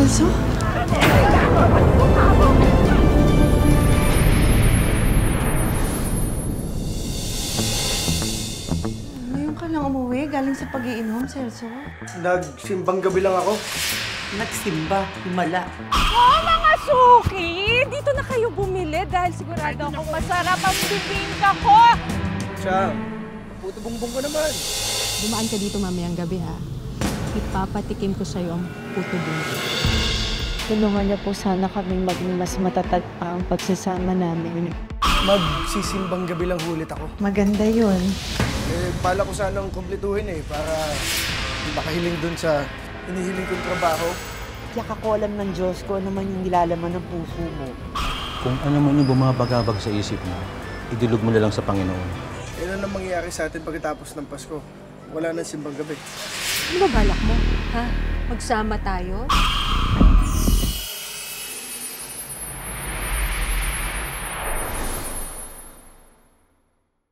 Celso? Ngayon ka lang umuwi galing sa pag-iinom, Celso? Nagsimbang gabi lang ako. Nagsimba, himala. Oh, mga suki! Dito na kayo bumili dahil sigurado akong masarap ang bibingka ko! Siya, puto bongbong ko naman. Dumaan ka dito mamayang gabi, ha? Ipapatikim ko sa'yo ang puto bungo. Tulungan niyo po sana kaming maging mas matatag pa ang pagsasama namin. Magsisimbang gabi lang ulit ako. Maganda yun. Bala ko sanang kumpletuhin para makahiling dun sa hinihiling kong trabaho. Tiyak ako alam ng Diyos ko ano man yung nilalaman ng puso mo. Kung ano man yung bumabagabag sa isip mo, idulog mo na lang sa Panginoon. Yan ang mangyayari sa atin pagkatapos ng Pasko. Wala nang simbang gabi. Ano ba balak mo, ha? Magsama tayo?